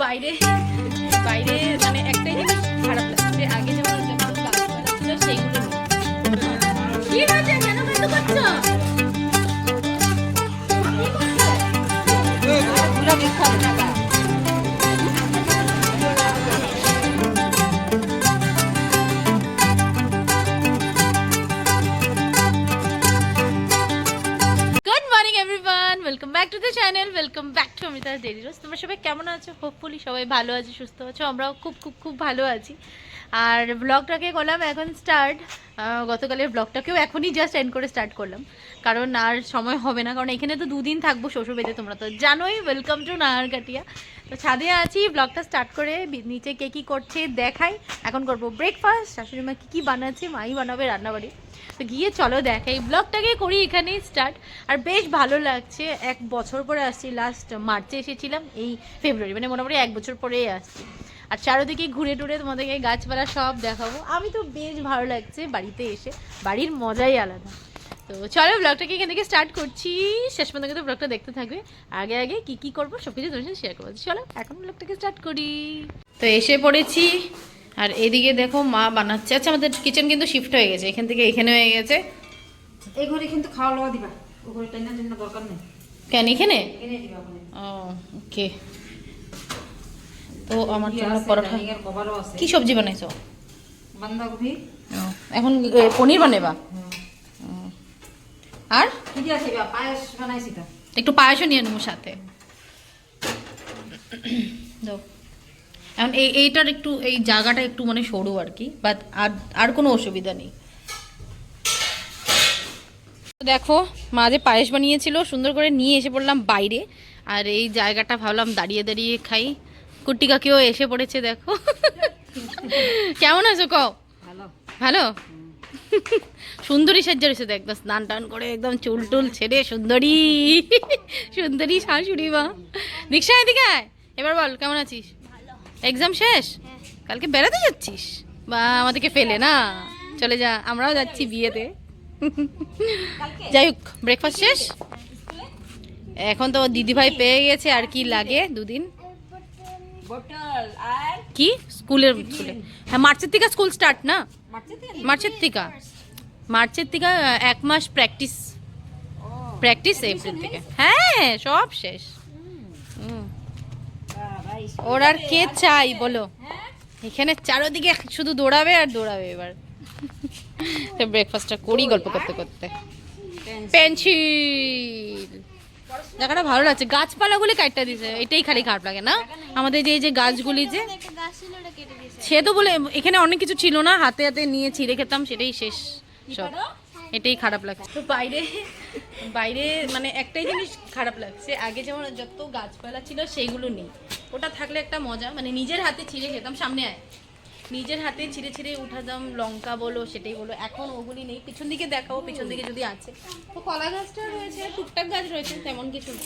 বাইরে বাইরে মানে একটাই জিনিস খারাপ লাগছে, আগে যেমন গাছপালা ছিল সেইগুলো কি হয়েছে, কেন বন্ধ করছো? Welcome back to the channel, welcome back to Amitaj daily রোজ। তোমরা সবাই কেমন আছো? হোপফুলি সবাই ভালো আছো, সুস্থ আছো। আমরাও খুব খুব খুব ভালো আছি। আর ব্লগটাকে করলাম এখন স্টার্ট। গতকালের ব্লগটাকেও এখনই জাস্ট এন্ড করে স্টার্ট করলাম, কারণ আর সময় হবে না, কারণ এখানে তো দুদিন থাকবো শ্বশুরবাড়িতে, তোমরা তো জানোই। Welcome to Naharkatia. তো ছাদে আছি, ব্লগটা স্টার্ট করে নিচে কে কী করছে দেখাই। এখন করবো ব্রেকফাস্ট, শাশুড়ি মা কী কী বানাচ্ছে, মাই বানাবে রান্নাবাড়ি। তো গিয়ে চলো দেখাই, ব্লগটাকে করি এখানেই স্টার্ট। আর বেশ ভালো লাগছে, 1 বছর পরে আসছি, লাস্ট মার্চে এসেছিলাম, এই ফেব্রুয়ারি, মানে মোটামুটি 1 বছর পরেই আসছি। আর চারোদিকে ঘুরে টুরে তোমাদেরকে গাছপালা সব দেখাবো। আমি তো বেশ ভালো লাগছে বাড়িতে এসে, বাড়ির মজাই আলাদা। তো চলো ব্লগটাকে এখান থেকে স্টার্ট করছি, শেষ পর্যন্ত কিন্তু ব্লগটা দেখতে থাকবে। আগে আগে কী কী করবো সব কিছু তোমার সাথে শেয়ার করবো। চলো এখন ব্লগটাকে স্টার্ট করি। তো এসে পড়েছি, আর এদিকে দেখো মা বানাচ্ছে। আচ্ছা, আমাদের কিচেন কিন্তু শিফট হয়ে গেছে, এখান থেকে এখানে হয়ে গেছে। এই ঘরে কিন্তু খাওয়া দাওয়া দিবা, ও ঘরে টাইনা জন্য দরকার নেই। কেন এখানে? এনে দিবা ওখানে। ও ওকে। তো আমার জন্য পরোটা। কভারও আছে। কি সবজি বানাইছো? বাঁধাকপি। এখন পনির বানাবা? আর কি দিয়া খাইবা? পায়েস বানাইছি তো। একটু পায়েসও নিয়ে নেবো সাথে। দাও। এখন এইটার একটু এই জায়গাটা একটু মানে সরু আর কি, বাট আর কোনো অসুবিধা নেই। দেখো মা যে পায়েস বানিয়েছিল, সুন্দর করে নিয়ে এসে পড়লাম বাইরে। আর এই জায়গাটা ভাবলাম দাঁড়িয়ে দাঁড়িয়ে খাই। কুট্টি কাকিও এসে পড়েছে, দেখো। কেমন আছো কও? ভালো ভালো। সুন্দরী সাজ্জা রয়েছে, একদম স্নান টান করে একদম চুল টুল ছেড়ে সুন্দরী সুন্দরী শাশুড়ি মা। দীক্ষা এদিকে আয়, এবার বল কেমন আছিস? এক্সাম শেষ, কালকে বেড়াতে যাচ্ছিস? বা আমাদেরকে ফেলে না, চলে যা, আমরাও যাচ্ছি বিয়েতে। যাই হোক, ব্রেকফাস্ট শেষ। এখন তো দিদিভাই পেয়ে গেছে, আর কি লাগে 2 দিন। কি স্কুলে? হ্যাঁ, মার্চের থেকে স্কুল স্টার্ট না? মার্চের থেকে 1 মাস প্র্যাকটিস এপ্রিল থেকে। হ্যাঁ, সব শেষ। ওর আর কে চাই বলো, এখানে চারোদিকে শুধু দৌড়াবে আর দৌড়াবে। এবার ব্রেকফাস্টটা করি গল্প করতে করতে। পেন্সিল জায়গাটা ভালো লাগছে, গাছপালাগুলি কাটটা দিছে, এটাই খালি খারাপ লাগে না আমাদের, যে এই যে গাছগুলি যে, সে তো বলে এখানে অনেক কিছু ছিল না, হাতে হাতে নিয়ে ছিঁড়ে খেতাম, সেটাই শেষ সব, এটাই খারাপ লাগছে। তো বাইরে বাইরে মানে একটাই জিনিস খারাপ লাগছে, আগে যেমন যত গাছপালা ছিল সেইগুলো নেই। ওটা থাকলে একটা মজা, মানে নিজের হাতে ছিঁড়ে খেতাম, সামনে আয়, নিজের হাতে ছিঁড়ে ছিঁড়ে উঠাতাম, লঙ্কা বলো সেটাই বলো। এখন ওগুলি নেই। পিছন দিকে দেখাও, পিছন দিকে যদি আছে তো কলা গাছটা রয়েছে, টুকটাক গাছ রয়েছে, তেমন কিছু না।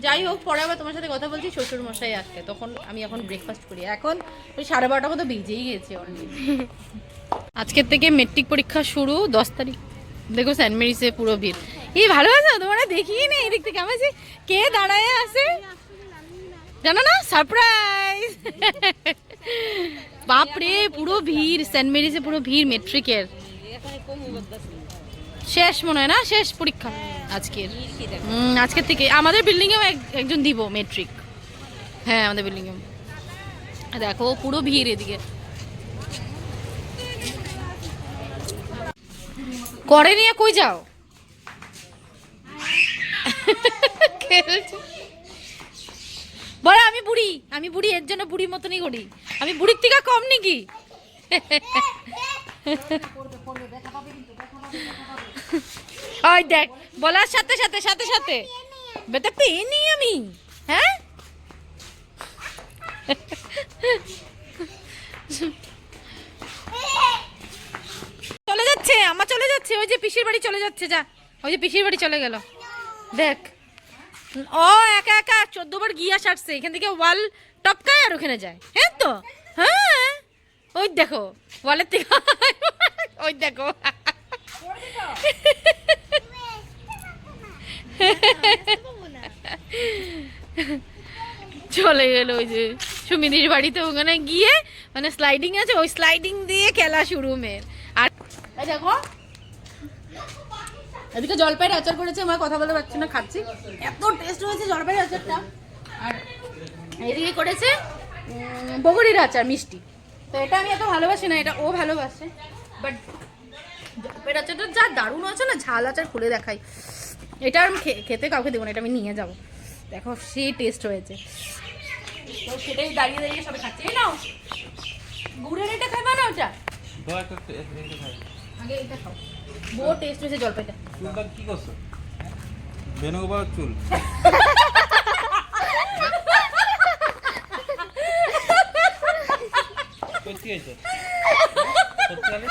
যাই হোক, পরে আবার তোমার সাথে কথা বলছি, শ্বশুর মশাই আসছে, তখন আমি এখন ব্রেকফাস্ট করি। এখন ওই 12:30 মতো বেজেই গেছে অলরেডি। আজকের থেকে মেট্রিক পরীক্ষা শুরু, 10 তারিখ। দেখো সেন্ট মেরিসে পুরো ভিড়। এই ভালো আছে, তোমরা দেখিয়ে নেই এদিক থেকে আমার যে কে দাঁড়ায় আছে জানো না, সারপ্রাইজ। বাপরে পুরো ভিড়, সেন্ট মেরিসে পুরো ভিড় মেট্রিকের। শেষ মনে হয় না, শেষ পরীক্ষা আজকের। আজকের থেকে আমাদের বিল্ডিং এও একজন দিব মেট্রিক। হ্যাঁ, আমাদের বিল্ডিং এ দেখো পুরো ভিড় এদিকে। করে নিয়ে কই যাও? বলো আমি বুড়ি, এর জন্য বুড়ির মতনই করি। আমি বুড়ির থেকে কম নাকি? ওই দেখ, বলার সাথে সাথে সাথে সাথে বেটা পেয়ে নি আমি। হ্যাঁ, চলে যাচ্ছে, আমার চলে যাচ্ছে, ওই যে পিসির বাড়ি চলে যাচ্ছে, যা, ওই যে পিসির বাড়ি চলে গেল। দেখ, ও একা একা 14 বার গিয়া সারছে, এখান থেকে ওয়াল টপকায় আর ওখানে যায়। হ্যাঁ তো, হ্যাঁ ওই দেখো ওয়ালের থেকে, ওই দেখো। চলে গেল ওই যে সুমিদির বাড়িতে ওখানে গিয়ে মানে স্লাইডিং আছে, ওই স্লাইডিং দিয়ে খেলা শুরু মেয়ের। আর এই দেখো এদিকে জলপাইয়ের আচার করেছে, আমার কথা বলতে পারছি না, খাচ্ছি, এত টেস্ট হয়েছে জলপাইয়ের আচারটা। আর এদিকে করেছে বগরির আচার মিষ্টি। তো এটা আমি এত ভালোবাসি না, এটা ও ভালোবাসে, বাট জলপাইয়ের আচারটা যা দারুণ আছে না, ঝাল আচার খুলে দেখাই। এটা আমি খেতে কাউকে দেবো না, এটা আমি নিয়ে যাবো। দেখো সেই টেস্ট হয়েছে, তো সেটাই দাঁড়িয়ে দাঁড়িয়ে সবাই খাচ্ছে। এই নাও গুড়ের এটা খাবা না, ওটা আগে এটা খাও। বহু টেস্ট হয়েছে জলপাইটা। চুলটা কি করছো? বেনুগোপাল চুল। সত্যি হয়েছে? সত্যি হলে?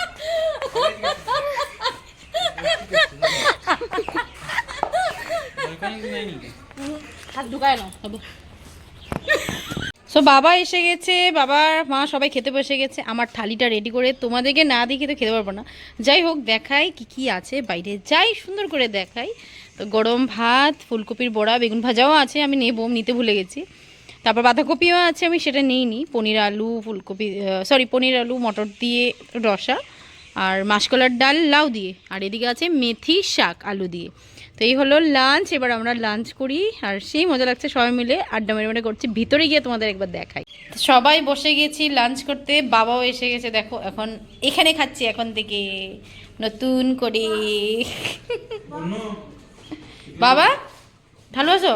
হাত ঢুকায় নাও। সো বাবা এসে গেছে, বাবার মা সবাই খেতে বসে গেছে। আমার থালিটা রেডি করে তোমাদেরকে না দেখে তো খেতে পারবো না, যাই হোক দেখাই কি কি আছে বাইরে, যাই সুন্দর করে দেখাই। তো গরম ভাত, ফুলকপির বড়া, বেগুন ভাজাও আছে, আমি নিতে ভুলে গেছি। তারপর বাঁধাকপিও আছে, আমি সেটা নিইনি। পনির আলু পনির আলু মটর দিয়ে রসা, আর মাসকলার ডাল লাউ দিয়ে, আর এদিকে আছে মেথি শাক আলু দিয়ে। তো এই হলো লাঞ্চ। এবার আমরা লাঞ্চ করি, আর সেই মজা লাগছে সবাই মিলে আড্ডা মেরে করছি। ভিতরে গিয়ে তোমাদের একবার দেখাই। সবাই বসে গেছি লাঞ্চ করতে, বাবাও এসে গেছে। দেখো এখন এখানে খাচ্ছি এখন থেকে নতুন করে। বাবা ভালো আছো?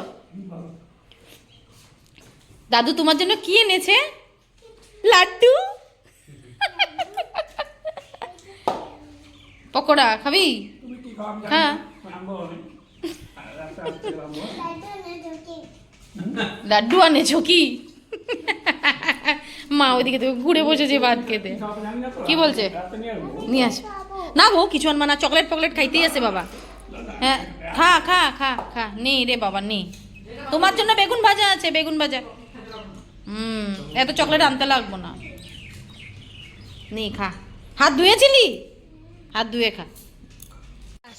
দাদু তোমার জন্য কি এনেছে? লাড্ডু, পকোড়া খাবি? হ্যাঁ, লাড্ডু আনেছো কি? মা ওইদিকে তো ঘুরে বসেছে ভাত খেতে। কি বলছে? নিয়ে আস না গো, কিছু আনবা না, চকলেট ফকলেট খাইতেই আছে বাবা। হ্যাঁ খা খা খা খা, নেই রে বাবা নেই, তোমার জন্য বেগুন ভাজা আছে, বেগুন ভাজা। এত চকলেট আনতে লাগবো না, নেই খা। হাত ধুয়েছিলি? হাত ধুয়ে খা।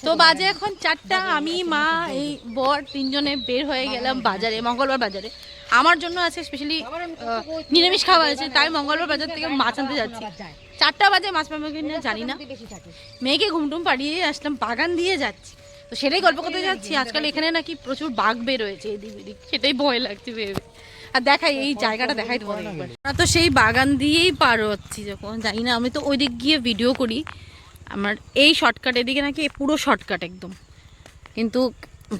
তো বাজে এখন 4টা, আমি মা এই বর তিনজনে বের হয়ে গেলাম বাজারে, মঙ্গলবার বাজারে। আমার জন্য আছে স্পেশালি নিরামিষ খাওয়া আছে, তাই মঙ্গলবার বাজার থেকে মাছ আনতে যাচ্ছি। 4টা বাজে, মাছ পাবো কিনা জানি না। মেয়েকে ঘুমটুম পাড়িয়ে আসলাম, বাগান দিয়ে যাচ্ছি। তো সেটাই গল্প করতে যাচ্ছি। আজকাল এখানে নাকি প্রচুর বাঘ বের হয়েছে এদিক ওদিক, সেটাই ভয় লাগছে ভেবে। আর দেখাই এই জায়গাটা, দেখাই তোমাদের একবার। আমরা তো সেই বাগান দিয়েই পার হচ্ছি যখন, জানি না, আমি তো ওই দিক গিয়ে ভিডিও করি। আমার এই শর্টকাট, এদিকে নাকি পুরো শর্টকাট একদম, কিন্তু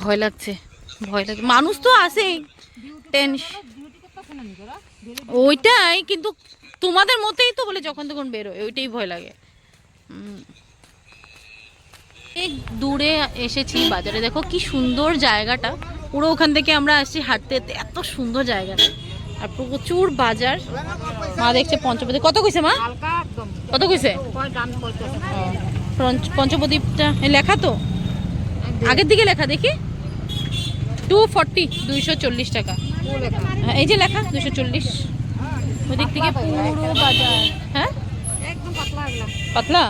ভয় লাগছে, ভয় লাগছে। মানুষ তো আসেই, ওইটাই, কিন্তু তোমাদের মতেই তো বলে যখন তখন বেরোয়, ওইটাই ভয় লাগে। এই দূরে এসেছি বাজারে, দেখো কি সুন্দর জায়গাটা, পুরো ওখান থেকে আমরা আসছি হাঁটতে, এত সুন্দর জায়গাটা, আর প্রচুর বাজার। মা দেখছে পঞ্চপদীপ, কত কইছে মা? কত কইছে? পঞ্চপ্রদীপটা লেখা তো আগের দিকে লেখা, দেখি 240, 240 টাকা। এই যে লেখা 240। ওদিক থেকে পুরো বাজার। হ্যাঁ পাতলা,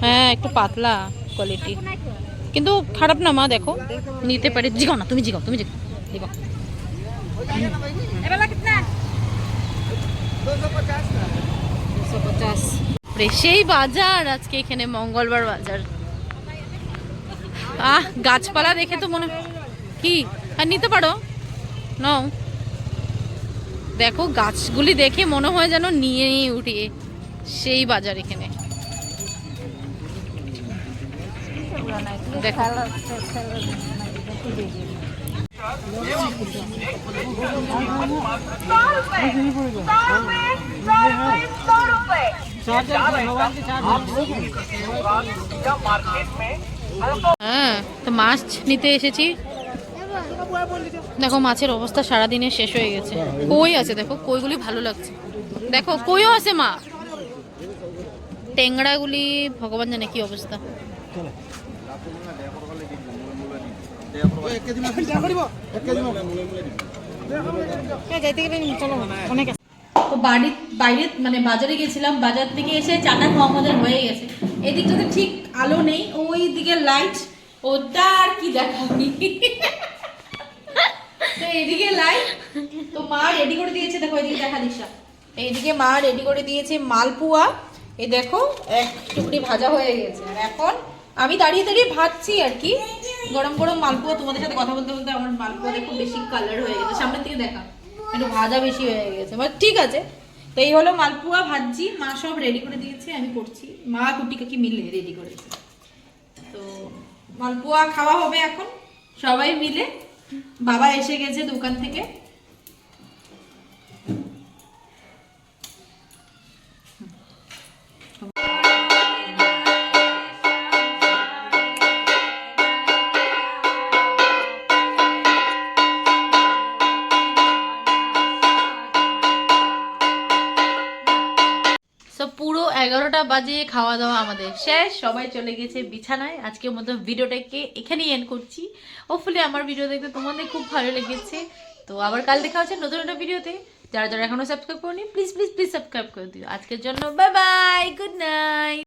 হ্যাঁ একটু পাতলা কোয়ালিটি, কিন্তু খারাপ না মা, দেখো নিতে পারি। জিগাও না, তুমি জিগাও, তুমি জিগাও। সেই বাজার আজকে এখানে, মঙ্গলবার বাজার। গাছপালা দেখে তো মনে, কি আর নিতে পারো নাও। দেখো গাছগুলি দেখে মনে হয় যেন নিয়ে উঠিয়ে, সেই বাজার এখানে। দেখো হ্যাঁ, তো মাছ নিতে এসেছি। দেখো মাছের অবস্থা সারাদিনে শেষ হয়ে গেছে। কই আছে দেখো, কইগুলি ভালো লাগছে, দেখো কইও আছে মা। টেংরাগুলি ভগবান জানে কি অবস্থা। তো বাইরে মানে বাজারে গেছিলাম, বাজার থেকে এসে চাটা খাওয়া আমাদের হয়ে গেছে। এদিকটাতে ঠিক আলো নেই, ওই দিকে লাইট, ওটা আর কি দেখাবি। তো এদিকে লাইট তো মা রেডি করে দিয়েছে, দেখো এদিকে দেখা দিশা, এইদিকে মা রেডি করে দিয়েছে মালপোয়া। এই দেখো এক টুকরি ভাজা হয়ে গেছে, আর এখন আমি দাঁড়িয়ে দাঁড়িয়ে ভাজছি আর কি গরম গরম মালপোয়া। তোমাদের সাথে কথা বলতে বলতে আমার মালপোয়া দেখো বেশি কালার হয়ে গেছে, সামনের দিকে দেখা একটু ভাজা বেশি হয়ে গেছে, বাট ঠিক আছে। তো এই হলো মালপোয়া ভাজছি, মা সব রেডি করে দিয়েছে, আমি করছি, মা কুটি কাকি মিলে রেডি করেছে। তো মালপোয়া খাওয়া হবে এখন সবাই মিলে। বাবা এসে গেছে দোকান থেকে। সো পুরো 11টা বাজে খাওয়া দাওয়া আমাদের শেষ, সবাই চলে গেছে বিছানায়। আজকের মতো ভিডিওটাকে এখানেই এন্ড করছি। হোপফুলি আমার ভিডিও দেখতে তোমাদের খুব ভালো লেগেছে। তো আবার কাল দেখা হচ্ছে নতুন একটা ভিডিওতে। যারা যারা এখনো সাবস্ক্রাইব করনি প্লিজ প্লিজ প্লিজ সাবস্ক্রাইব করে দিও। আজকের জন্য বাই বাই, গুড নাইট।